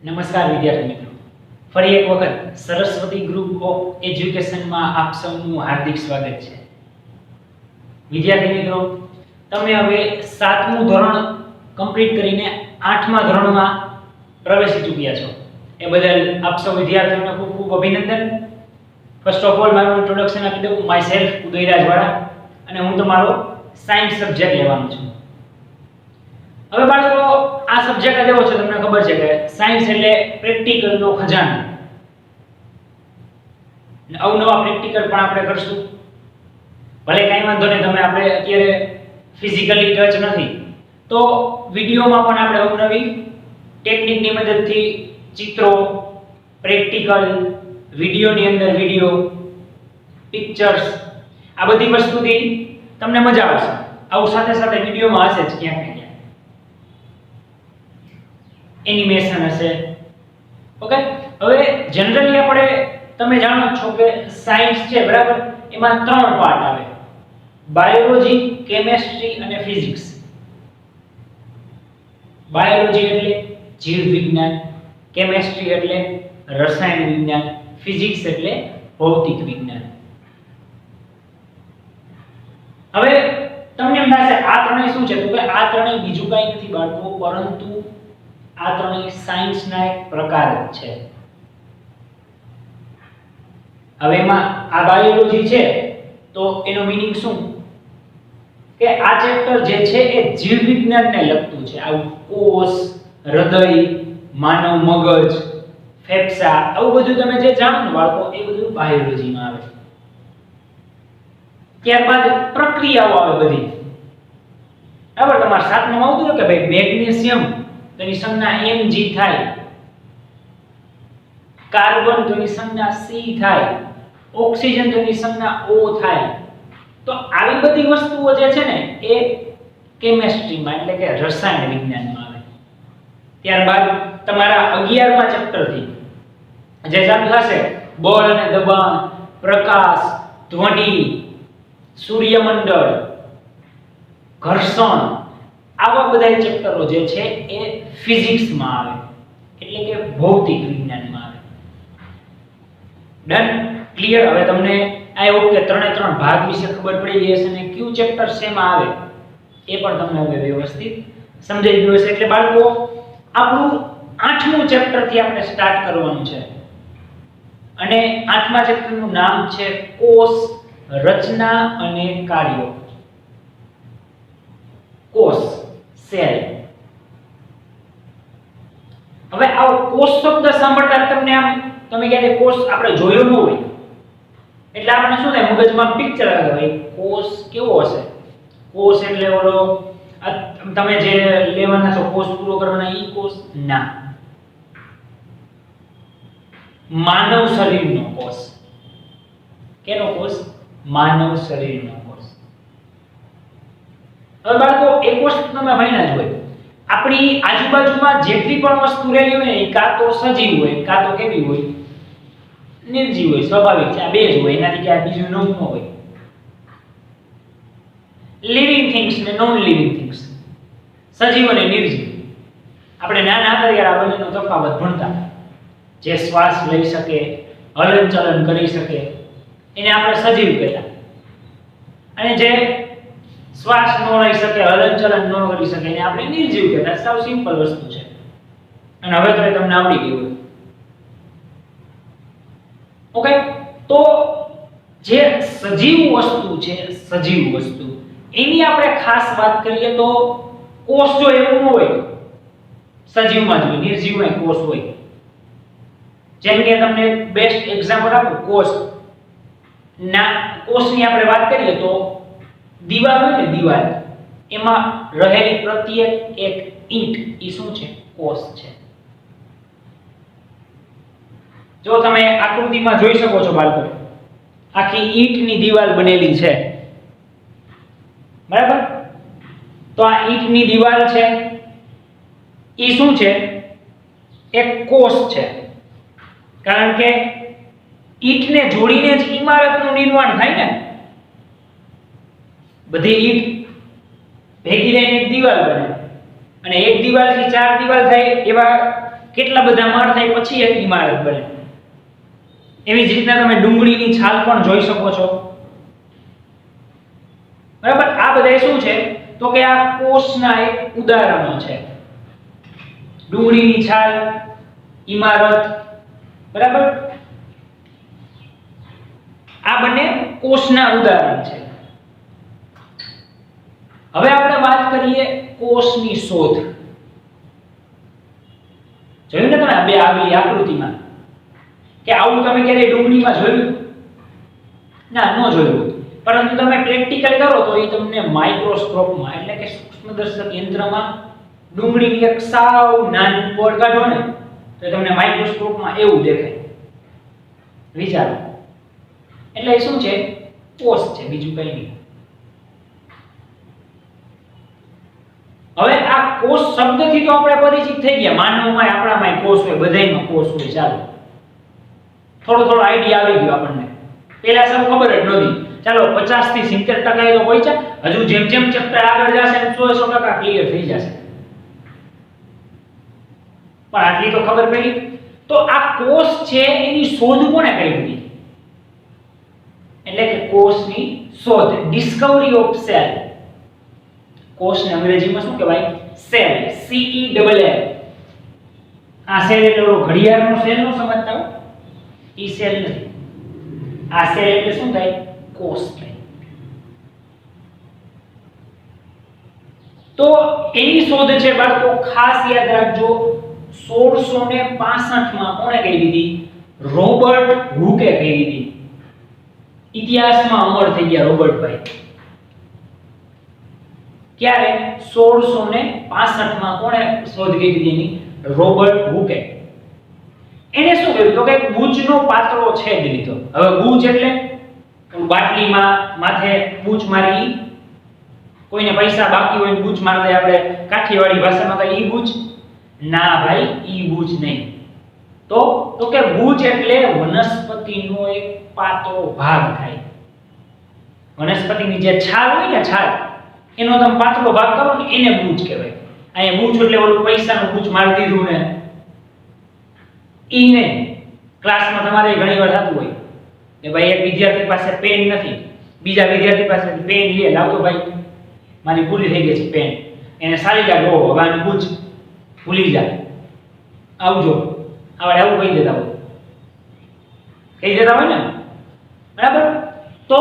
નમસ્કાર વિદ્યાર્થી મિત્રો, ફરી એક વખત સરસ્વતી ગ્રુપ ઓફ એજ્યુકેશનમાં આપ સૌનું હાર્દિક સ્વાગત છે. વિદ્યાર્થી મિત્રો, તમે હવે 7મું ધોરણ કમ્પ્લીટ કરીને 8મા ધોરણમાં પ્રવેશી ચૂક્યા છો. એ બદલ આપ સૌ વિદ્યાર્થીઓને ખૂબ ખૂબ અભિનંદન. ફર્સ્ટ ઓફ ઓલ મારું ઇન્ટ્રોડક્શન આપી દઉં. માય સેલ્ફ ઉદયરાજ વાળા, અને હું તમારો સાયન્સ સબ્જેક્ટ લેવાનો છું. હવે બાળકો, આ સબ્જેક્ટ એવો છે, તમને ખબર છે કે સાયન્સ એટલે પ્રેક્ટિકલનો ખજાનો. અવનવા પ્રેક્ટિકલ પણ આપણે કરશું. ભલે કાંઈ વાંધો નહીં, તમે આપણે અત્યારે ફિઝિકલી ટચ નથી તો વિડીયોમાં પણ આપણે અવનવી ટેકનિકની મદદથી ચિત્રો, પ્રેક્ટિકલ, વિડીયોની અંદર વિડીયો, પિક્ચર્સ, આ બધી વસ્તુથી તમને મજા આવશે. આવું સાથે સાથે વિડીયોમાં હશે જ ક્યાંક ને ક્યાંક. એનિમેશન હશે. ઓકે, હવે જનરલી આપણે, તમે જાણો છો કે સાયન્સ છે, બરાબર, એમાં 3 પાર્ટ આવે: બાયોલોજી, કેમેસ્ટ્રી અને ફિઝિક્સ. બાયોલોજી એટલે જીવ વિજ્ઞાન, કેમેસ્ટ્રી એટલે રસાયણ વિજ્ઞાન, ફિઝિક્સ એટલે ભૌતિક વિજ્ઞાન. હવે તમને એમ થશે આ ત્રણેય શું છે? તો કે આ ત્રણેય બીજું કંઈ નથી બાળકો, પરંતુ આ ત્રણેય સાયન્સના એક પ્રકાર જ છે. હવે એમાં આ બાયોલોજી છે તો એનો મીનિંગ શું? કે આ ચેપ્ટર જે છે એ જીવ વિજ્ઞાનને લગતું છે. આ કોષ, હૃદય, માનવ મગજ, ફેફસા, આવું બધું તમે જે જાણો ને બાળકો, એ બધું બાયોલોજીમાં આવે. ત્યારબાદ પ્રક્રિયાઓ આવે બધી. બરાબર, તમારે 7માં આવતું ને કે ભાઈ મેગ્નેશિયમ તેની સંજ્ઞા Mg થાય, કાર્બન તેની સંજ્ઞા C થાય, ઓક્સિજન તેની સંજ્ઞા O થાય. તો આવી બધી વસ્તુઓ જે છે ને એ કેમેસ્ટ્રીમાં એટલે કે રસાયણ વિજ્ઞાનમાં આવે. ત્યારબાદ તમારા 11મા ચેપ્ટરથી જે ચાલુ થશે બળ અને દબાણ, પ્રકાશ, ધ્વનિ, સૂર્યમંડળ, ઘર્ષણ, આવા બધા ચેપ્ટરો જે છે એ ફિઝિક્સમાં આવે, એટલે કે ભૌતિક વિજ્ઞાનમાં આવે. ડન? ક્લિયર? હવે તમને આ એવું કે 3 ભાગ વિશે ખબર પડી ગઈ હશે અને કયું ચેપ્ટર શેમાં આવે એ પણ તમને હવે વ્યવસ્થિત સમજાઈ ગયું હશે. એટલે બાળકો, આપણું 8મું ચેપ્ટર થી આપણે સ્ટાર્ટ કરવાનું છે, અને 8મા ચેપ્ટરનું નામ છે કોષ, રચના અને કાર્યો. કોષ, સેલ. હવે આ કોષ શબ્દ સાંભળતા તમને આમ, તમે ક્યારે કોષ આપણે જોયો ન હોય એટલે આપણે શું થાય, મગજમાં પિક્ચર આવે, ભાઈ કોષ કેવો હશે? કોષ એટલે ઓલો તમે જે લેવાના છો કોષ પૂરો કરવાના ઈ કોષ ના. માનવ શરીરનો કોષ. કેનો કોષ? માનવ શરીરનો કોષ. હવે બાળકો, એક વસ્તુ તમે ભણ્યા જ હોય, આપણી આજુબાજુમાં જેટલી પણ વસ્તુ રહેલી હોય ને એ કાં તો સજીવ હોય, કાં તો કેવી હોય? નિર્જીવ હોય. સ્વાભાવિક છે, આ બે જ હોય, એનાથી ક્યાં બીજું નવું ન હોય. લિવિંગ થિંગ્સ ને નોન લિવિંગ થિંગ્સ, સજીવ અને નિર્જીવ. આપણે નાના હતા ત્યારે આ બંનેનો તફાવત ભણતા. જે શ્વાસ લઈ શકે, હલનચલન કરી શકે, એને આપણે સજીવ કહેતા, અને જે શ્વાસ ન લઈ શકે, હલનચલન ન કરી શકે, એને આપણે નિર્જીવ કહેતા. સાવ સિમ્પલ વસ્તુ છે, અને હવે તો એ તમને આવડી ગયું હોય. ઓકે, તો જે સજીવ વસ્તુ છે, સજીવ વસ્તુ, એની આપણે ખાસ વાત કરીએ તો કોષ જો એવું ન હોય, સજીવમાં જ હોય, નિર્જીવમાં કોષ હોય. જેમ કે તમને બેસ્ટ એક્ઝામ્પલ આપું, કોષની આપણે વાત કરીએ તો દીવાલ હોય ને, દીવાલ, એમાં રહેલી પ્રત્યેક એક ઈંટ એ શું છે? કોષ છે. જો તમે આકૃતિમાં જોઈ શકો છો બાળકો, આખી ઈંટની દીવાલ બનેલી છે, બરાબર? તો આ ઈંટની દીવાલ છે એ શું છે? એક કોષ છે. કારણ કે ઈંટને જોડીને જ ઇમારતનું નિર્માણ થાય ને. બધી ઈંટ ભેગી રહીને એક દીવાલ બને, અને એક દીવાલથી 4 દીવાલ થાય એવા કેટલા બધા માળ થાય પછી એક ઇમારત બને. એવી જ રીતના તમે ડુંગળીની છાલ પણ જોઈ શકો છો. બરાબર, આ બધા શું છે તો કે આ કોષના એક ઉદાહરણો છે. ડુંગળીની છાલ, ઇમારત, બરાબર, આ બંને કોષના ઉદાહરણ છે. હવે આપણે વાત કરીએ કોષની શોધ. જોયું ને તમે બે આવી આકૃતિમાં કે આવું તમે ક્યારે ડુંગળીમાં જોયું? ના, ન જોયું. પરંતુ તમે પ્રેક્ટિકલ કરો તો એ તમને માઇક્રોસ્કોપમાં એટલે કે સૂક્ષ્મદર્શક યંત્રમાં ડુંગળીની એક સાવ નાનું પોડ કાઢો ને તો તમને માઇક્રોસ્કોપમાં એવું દેખાય. વિચારો. એટલે શું છે? કોષ છે, બીજું કંઈ નહીં. હવે આ કોષ શબ્દથી તો આપણે પરિચિત થઈ ગયા. માનવમાં આપણામાં કોષ હોય, બધાયમાં કોષ હોય. ચાલો થોડો આઈડિયા આવી ગયો આપણને. પહેલા સર ખબર જ નહોતી. ચાલો 50 થી 70% એ તો હોય છે. હજુ જેમ જેમ ચેપ્ટર આગળ જશે એમ 100% ક્લિયર થઈ જશે. પણ આટલી તો ખબર પડી. તો આ કોષ છે એની શોધ કોણે કરી હતી? એટલે કે કોષની શોધ, ડિસ્કવરી ઓફ સેલ. કોષને અંગ્રેજીમાં શું કહેવાય? Cell, C E L L. આ સેલ એટલે ઘડિયાળનો સેલ નો સમજતા હો, ઈ સેલ નથી. આ સેલ એટલે શું થાય? કોષ થાય. તો એની શોધ છે બાળકો, ખાસ યાદ રાખજો, 1665 માં કોણે કરી દીધી? રોબર્ટ હુકે કરી દીધી. ઇતિહાસમાં અમર થઈ ગયા રોબર્ટભાઈ. ક્યારે? 1665 માં કોણે શોધ કરી દીધી એની? રોબર્ટ હુકે. એને શું કર્યું તો કે બૂચનો પાતળો છેદ લીધો. હવે બૂચ એટલે બાટલીમાં માથે બૂચ મારી, કોઈને પૈસા બાકી હોય બૂચ મારી દે, આપણે કાઠિયાવાડી ભાષામાં કહીએ ઈ બૂચ. ના ભાઈ, ઈ બૂચ નહીં. તો કે બૂચ એટલે વનસ્પતિનો એક પાતળો ભાગ થાય. વનસ્પતિની જે છાલ હોય ને, છાલ, એનો તમે પાતળો ભાગ કરો ને એને બૂચ કહેવાય. અહીંયા બૂચ એટલે ઓલું પૈસાનું બૂચ મારી દીધું ને ઈ નહીં. ક્લાસમાં તમારે ઘણી વાર થતું હોય કે ભાઈ એક વિદ્યાર્થી પાસે પેન નથી, બીજા વિદ્યાર્થી પાસે પેન લે, લાવતો ભાઈ મારી પૂરી થઈ ગઈ છે પેન. એને સારી લાગે, ઓ ભગવાન બૂચ ભૂલી જાય, આવજો. આવડે આવું કહી દેતા હોય, કહી દેતા હોય ને, બરાબર. તો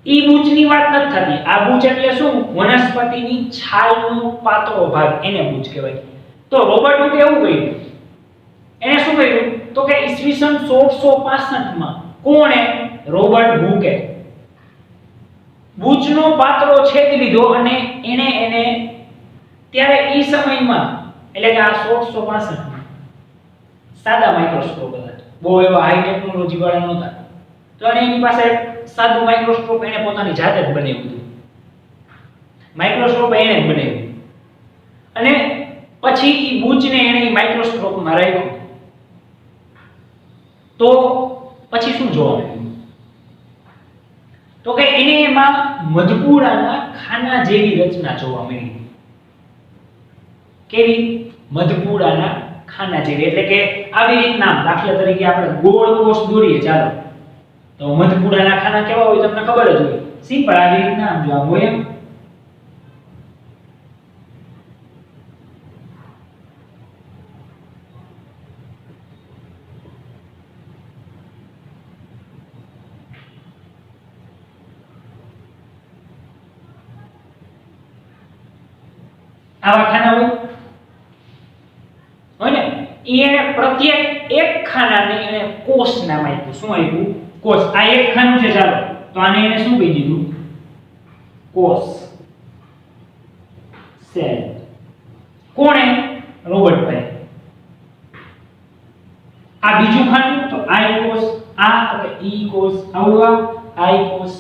ઈ બૂચની વાત નથી થતી. આ બૂચ એટલે શું? વનસ્પતિની છાલનો પાતળો ભાગ, એને બૂચ કહેવાય. તો રોબર્ટ હુકે એવું કહ્યું. એને શું કહ્યું તો કે ઈસવીસન 1665 માં કોણે? રોબર્ટ હુકે બૂચનો પાતળો છેદ લીધો અને એને ત્યારે ઈ સમયમાં એટલે કે આ 1665 માં સાદા માઇક્રોસ્કોપ હતા, બહુ એવા હાઈ ટેકનોલોજી વાળા નહોતા. તો એની પાસે સાદું માઇક્રોસ્કોપ એને પોતાની જાતે જ બનાવ્યું હતું. માઇક્રોસ્કોપ એને જ બનાવ્યું અને પછી ઈ બૂચને એને માઇક્રોસ્કોપમાં રાખ્યું. તો પછી શું જોવા મળ્યું તો કે એને એમાં મધપૂડાના ખાના જેવી રચના જોવા મળી. કેવી? મધપૂડાના ખાના જેવી. એટલે કે આવી રીતના, દાખલા તરીકે આપણે ગોળ કોષ દોરીએ ચાલો, તો મધપૂડાના ખાના કેવા હોય તમને ખબર જ હોય. સિમ્પલ આવી રીતના આમ જો આમ હોય એમ. આવા ખાના હોય ને, એને પ્રત્યેક એક ખાનાને એને કોષ નામ આપ્યું. શું આપ્યું? કોષ. આ એક ખાનું છે ચાલો, તો આને એને શું કહી દીધું? કોષ, સેલ. કોણે? રોબર્ટભાઈ. આ બીજું ખાનું તો આઈ કોષ, આ તો કે ઈ કોષ, આવું આઈ કોષ.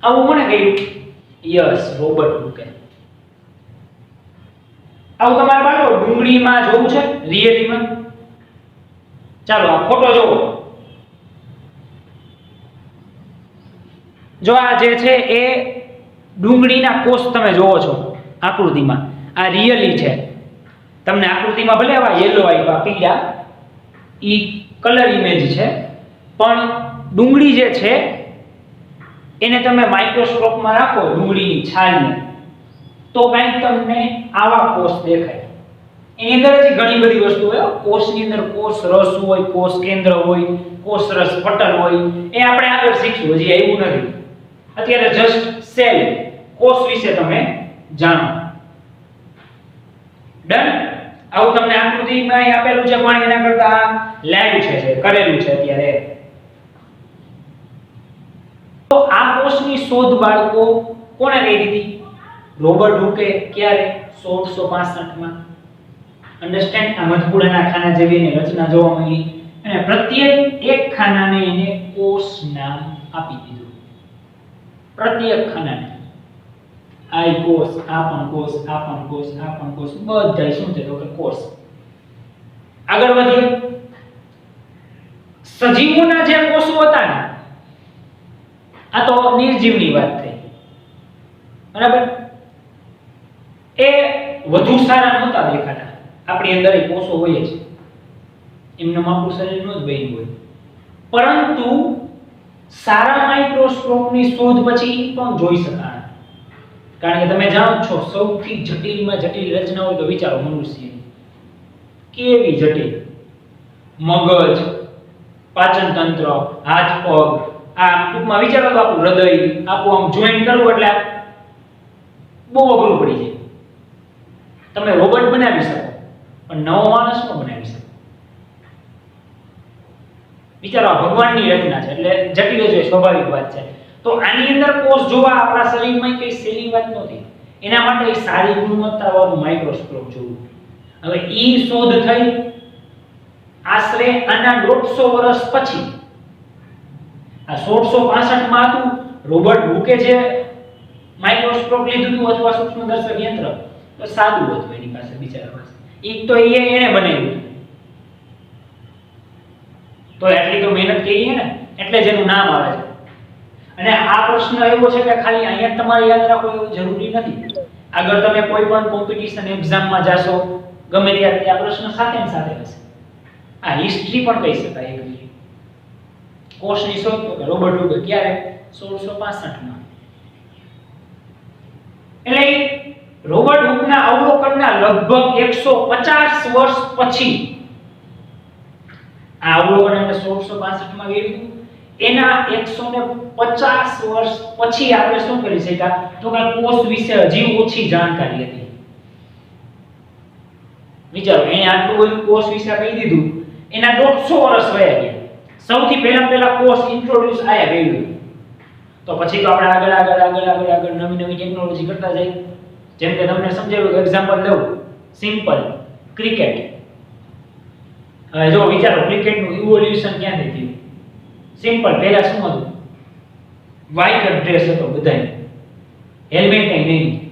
આવું કોણે કહ્યું? યસ, રોબર્ટ હુકે. આવું તમારે બાળકો ડુંગળીમાં જોવું છે રિયલીમાં? ચાલો આ ફોટો જોવો. જો આ જે છે એ ડુંગળીના કોષ તમે જોવો છો આકૃતિમાં. આ રિયલી છે. તમને આકૃતિમાં ભલે આવા યલો આપ્યા, પીળા, ઈ કલર ઇમેજ છે, પણ ડુંગળી જે છે એને તમે માઇક્રોસ્કોપમાં રાખો, ડુંગળીની છાલને, તો કંઈક તમને આવા કોષ દેખાય. એની અંદર હજી ઘણી બધી વસ્તુ હોય. કોષની અંદર કોષ રસ હોય, કોષ કેન્દ્ર હોય, કોષ રસ પટલ હોય, એ આપણે આગળ શીખશું, હજી આવ્યું નથી. અત્યારે જસ્ટ સેલ, કોષ વિશે તમે જાણો. ડન. આવું તમને આકૃતિમાં અહીં આપેલું છે, પણ એના કરતા લાઈવ છે, કરેલું છે અત્યારે. તો આ કોષની શોધ બાળકો કોણે કરી દીધી? રોબર્ટ હુકે. ક્યારે? 1665 માં. અન્ડરસ્ટેન્ડ? આ મધપૂડાના ખાના જેવી એની રચના જોવા મળી, અને પ્રત્યેક એક ખાનાને એને કોષ નામ આપી દીધું. પ્રત્યેક ખાનાને આ કોષ, આ પણ કોષ, આ પણ કોષ, આ પણ કોષ, બધા શું છે તો કે કોષ. આગળ વધીએ. સજીવોના જે કોષો હતા ને, આ તો નિર્જીવની વાત થઈ, બરાબર? એ વધુ સારા નહોતા દેખાતા. આપણી અંદર એ કોષો હોય છે, એમને આપણું શરીર નો જ બન્યું હોય, પરંતુ સારા માઇક્રોસ્કોપની શોધ પછી પણ જોઈ શકાય. કારણ કે તમે જાણો છો, સૌથી જટિલમાં જટિલ રચના હોય તો વિચારો મનુષ્યની. કેવી જટિલ! મગજ, પાચન તંત્ર, હાથ પગ, આ ટૂંકમાં વિચારો તો આપણું હૃદય, આખું આમ જોઈન કરવું એટલે બહુ અઘરું પડી જાય. તમે રોબોટ બનાવી શકો, પણ નવો માણસ ન બનાવી શકો. વિચારો, આ ભગવાનની રચના છે એટલે જટિલ જ હોય, સ્વાભાવિક વાત છે. તો આની અંદર કોષ જોવા આપણા શરીરમાં કઈ સહેલી વાત નથી. એના માટે સારી ગુણવત્તાવાળું માઇક્રોસ્કોપ જોવું. હવે ઈ શોધ થઈ આશરે આના 150 વર્ષ પછી. આ 1665 માં હતું. રોબર્ટ હુકે જે માઇક્રોસ્કોપ લીધું હતું, અથવા સૂક્ષ્મદર્શક યંત્ર, તો સાદું હતું એની પાસે, બિચારા પાસે. એક તો એને બનાવ્યું, તો એટલી તો મહેનત કરી ને, એટલે જ એનું નામ આવે છે. અને આ પ્રશ્ન એવો છે કે ખાલી અહીંયા તમારે યાદ રાખવો એવું જરૂરી નથી. આગળ તમે કોઈ પણ કોમ્પિટિશન એક્ઝામમાં જાશો, ગમે ત્યારે આ પ્રશ્ન સાથે ને સાથે હશે. આ હિસ્ટ્રી પણ કહી શકાય એક રીતે. કોષની શોધ તો રોબર્ટ હુકે ક્યારે? 1665 માં. એટલે રોબર્ટ હુકના અવલોકનના લગભગ 150 વર્ષ પછી આ અવલોકન એને 1665 માં કર્યું. એના 150 વર્ષ પછી આપણે શું કરી શક્યા તો કે કોષ વિશે હજી ઓછી જાણકારી હતી. વિચારો, એને આટલું બધું કોષ વિશે કહી દીધું, એના 150 વર્ષ વયા ગયા. સૌથી પહેલા કોષ ઇન્ટ્રોડ્યુસ આયા ગયું. તો પછી તો આપણે આગળ નવી ટેકનોલોજી કરતા જઈએ. જેમ કે તમને સમજાવ્યું, એક્ઝામ્પલ લઉં, સિમ્પલ ક્રિકેટ. હવે જો વિચારો, ક્રિકેટનું ઇવોલ્યુશન ક્યાંથી થયું? સિમ્પલ, પહેલા શું હતું? વ્હાઇટ ડ્રેસ હતો બધાય, હેલ્મેટ નહીં,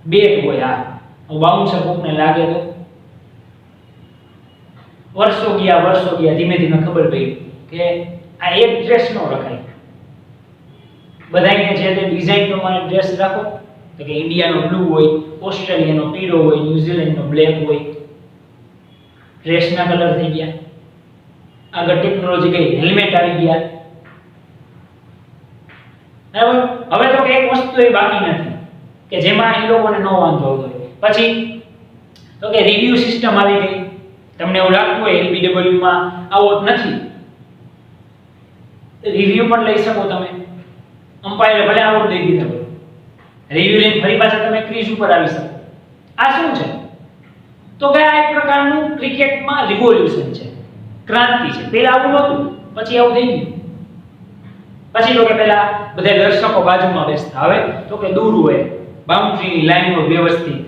બેટ હોય, આ બાઉન્સર કોકને લાગે તો. વર્ષો ગયા, ધીમે ધીમે ખબર પડી કે આ એક ડ્રેસ નો રખાય. બધાને જે તે ડિઝાઇન પ્રમાણે ડ્રેસ રાખો, તો કે ઇન્ડિયાનો બ્લુ હોય, ઓસ્ટ્રેલિયાનો પીળો હોય, ન્યુઝીલેન્ડનો બ્લેક હોય. ડ્રેસના કલર થઈ ગયા. આગળ ટેકનોલોજી ગઈ, હેલ્મેટ આવી ગયા. બરાબર? હવે તો એક વસ્તુ એ બાકી નથી કે જેમાં એ લોકોને ન વાંધો આવતો હોય. પછી તો કે રિવ્યુ સિસ્ટમ આવી ગઈ. તમને એવું લાગતું હોય LBW માં આવો નથી, રિવ્યુ પણ લઈ શકો તમે. અમ્પાયર ભલે આઉટ દઈ દીધા હોય, રિવ્યુ લઈને ફરી પાછા તમે ક્રીઝ ઉપર આવી શકો. આ શું છે? તો કે આ એક પ્રકારનું ક્રિકેટમાં રિવોલ્યુશન છે, ક્રાંતિ છે. પહેલા આવું નહોતું, પછી આવું થઈ ગયું. પછી તો કે પહેલા બધા દર્શકો બાજુમાં બેસતા, હવે તો કે દૂર હોય, બાઉન્ડ્રીની લાઈનો વ્યવસ્થિત,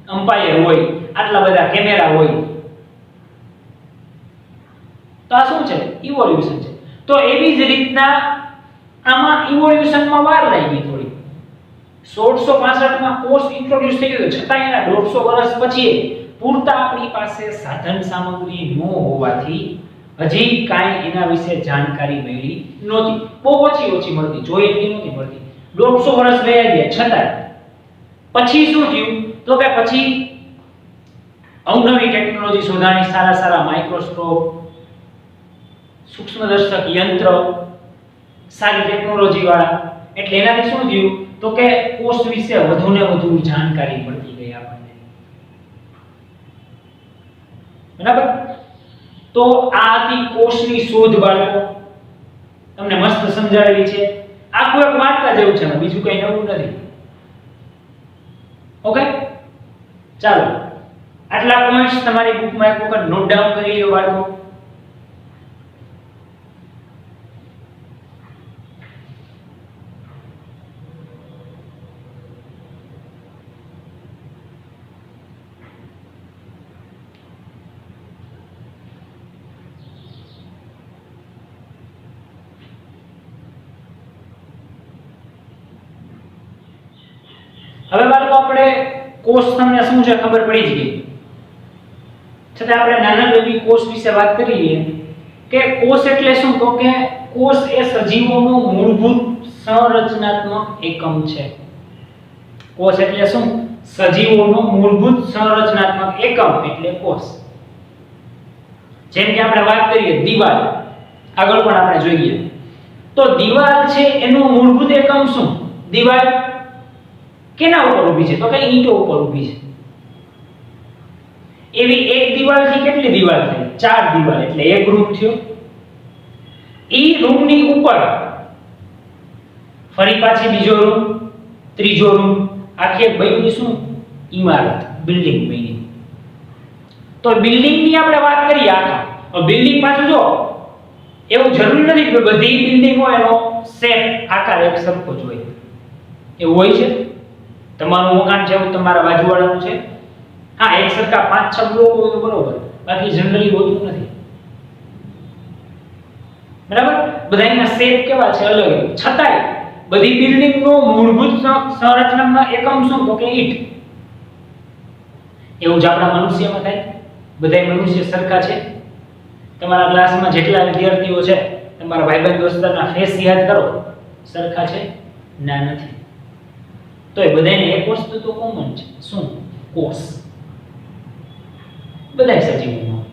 અમ્પાયર હોય, આટલા બધા કેમેરા હોય. તો આ શું છે? ઇવોલ્યુશન છે. તો એવી જ રીતના આમાં ઇવોલ્યુશનમાં વાર લાગી થોડી. 1665 માં કોર્સ ઇન્ટ્રોડ્યુસ થઈ ગયો, છતાં એના 150 વર્ષ પછી પૂરતા આપણી પાસે સાધન સામગ્રી ન હોવાથી હજી કાંઈ એના વિશે જાણકારી મળી નહોતી. બહુ ઓછી મળતી, જોઈએ એટલી નહોતી મળતી. 150 વર્ષ વયા ગયા, છતાં પછી શું થયું? તો કે પછી અવનવી ટેકનોલોજી શોધાણી, સારા સારા માઇક્રોસ્કોપ, સૂક્ષ્મદર્શક યંત્ર, સારી ટેકનોલોજી વાળા. એટલે એનાથી શું થયું તો કે કોષ વિશે વધુ ને વધુ જાણકારી મળતી ગઈ આપણને. બરાબર? તો આ હતી કોષની શોધ બાળકો. તમને મસ્ત સમજાવેલી છે. આખું એક વાર્તા જેવું છે, બીજું કઈ નવું નથી. ઓકે, ચાલો આટલા પોઈન્ટ્સ તમારી બુકમાં એક વખત નોટ ડાઉન કરી લો બાળકો. હવે બાળકો આપણે કોષ તમને શું છે ખબર પડી જ ગઈ. છતાં આપણે નાના એવી કોષ વિશે વાત કરીએ કે કોષ એટલે શું, તો કે કોષ એ સજીવોનો મૂળભૂત સંરચનાત્મક એકમ છે. કોષ એટલે શું? સજીવોનો મૂળભૂત સંરચનાત્મક એકમ એટલે કોષ. જેમ કે આપણે વાત કરીએ દીવાલ, આગળ પણ આપણે જોઈએ તો દીવાલ છે એનું મૂળભૂત એકમ શું? દીવાલ કેના ઉપર ઊભી છે? તો કે ઈંટો ઉપર ઊભી છે. એવી એક દીવાલથી કેટલી દીવાલ થઈ? 4 દીવાલ, એટલે એક રૂમ થયો. ઈ રૂમની ઉપર ફરી પાછી બીજો રૂમ, ત્રીજો રૂમ, આખી એક બની શું? ઇમારત, બિલ્ડિંગ બની. તો બિલ્ડિંગની આપણે વાત કરીએ આખા બિલ્ડિંગ પાછું જો એવું જરૂરી નથી કે બધી બિલ્ડિંગો એનો શેપ આકાર એક સરખો જ હોય. એવું હોય છે? તમારું મકાન છે એવું તમારા બાજુવાળાનું છે, હા એક સરખા 5-6 બ્લોક હોય તો બરોબર, બાકી જનરલી હોતું નથી. બરાબર? બધાના શેપ કેવા છે? અલગ. છતાંય બધી બિલ્ડિંગનો મૂળભૂત સંરચનામાં એકમ શું? તો કે ઈંટ. એવું જ આપણા મનુષ્યમાં થાય. બધાય મનુષ્ય સરખા છે? તમારા ક્લાસમાં જેટલા વિદ્યાર્થીઓ છે, તમારા ભાઈબંધ દોસ્તારના ફેસ યાદ કરો, સરખા છે? ના, નથી. તો એ બધાને એક વસ્તુ તો કોમન છે. શું? કોષ. બધાય સજીવોમાં.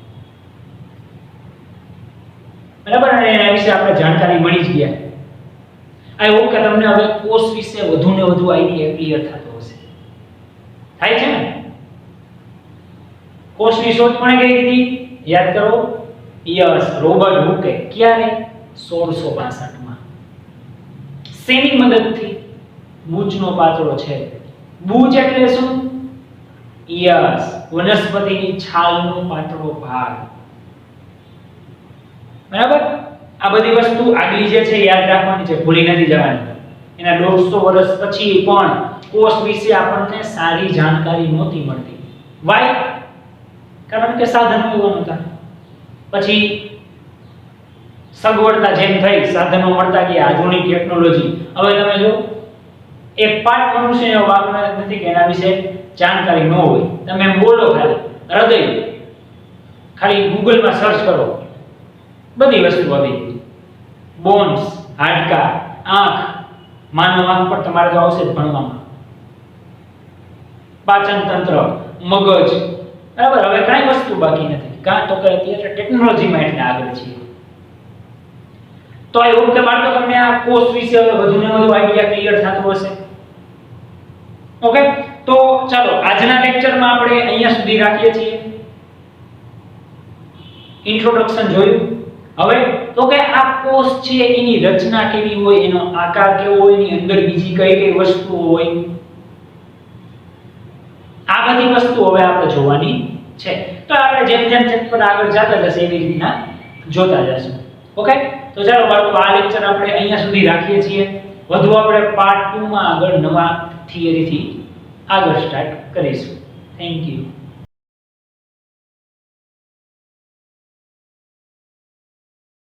બરાબર? અને એના વિશે આપણે જાણકારી મળી જ ગયા. આઈ હોપ કે તમને હવે કોષ વિશે વધુ ને વધુ આઈડિયા ક્લિયર થતો હશે. થાય છે ને? કોષની શોધ કોણે કરી હતી? યાદ કરો. યસ, રોબર્ટ હુકે. ક્યારે? 1662માં. શેની મદદથી? બૂચનો પાતળો છે. બૂચ એટલે શું? યસ, વનસ્પતિની છાલનો પાતળો ભાગ. બરાબર? આ બધી વસ્તુ આગલી જે છે યાદ રાખવાની છે, ભૂલી નથી જવાની. એના 150 વર્ષ પછી પણ કોષ વિશે આપણને સારી જાણકારી નહોતી મળતી. વાય? કારણ કે સાધનો એવા નહોતા. પછી સગવડતા જેમ થઈ, સાધનો મળતા ગયા, આધુનિક ટેકનોલોજી. હવે તમે જો એક પાર્ટ મનુષ્ય એવો વાગનાર નથી કે એના વિશે જાણકારી ન હોય. તમે એમ બોલો ખાલી હૃદય, ખાલી ગૂગલમાં સર્ચ કરો, બધી વસ્તુ આવી ગઈ. બોન્સ, હાડકા, આંખ, માનવ આંખ પર તમારે તો આવશે જ ભણવામાં. પાચન તંત્ર, મગજ. બરાબર? હવે કાંઈ વસ્તુ બાકી નથી. કાં તો કે અત્યારે ટેકનોલોજીમાં એટલે આગળ છીએ. તો એવું કે બાળકો તમને આ કોષ વિશે હવે વધુ ને વધુ આઈડિયા ક્લિયર થતો હશે. ઓકે, તો ચાલો આજના લેક્ચરમાં આપણે અહીંયા સુધી રાખીએ છીએ. ઇન્ટ્રોડક્શન જોયું. હવે તો કે આ કોષ છે એની રચના કેવી હોય, એનો આકાર કેવો હોય, એની અંદર બીજી કઈ કઈ વસ્તુઓ હોય, આ બધી વસ્તુ હવે આપણે જોવાની છે. તો આપણે જેમ જેમ ચેપ્ટર આગળ જતા જશે એવી રીતના જોતા જશું. ઓકે, તો ચાલો બાળકો આ લેક્ચર આપણે અહીંયા સુધી રાખીએ છીએ. વધુ આપણે પાર્ટ 2 માં આગળ નવા થિયરીથી આગળ સ્ટાર્ટ કરીશું. Thank you.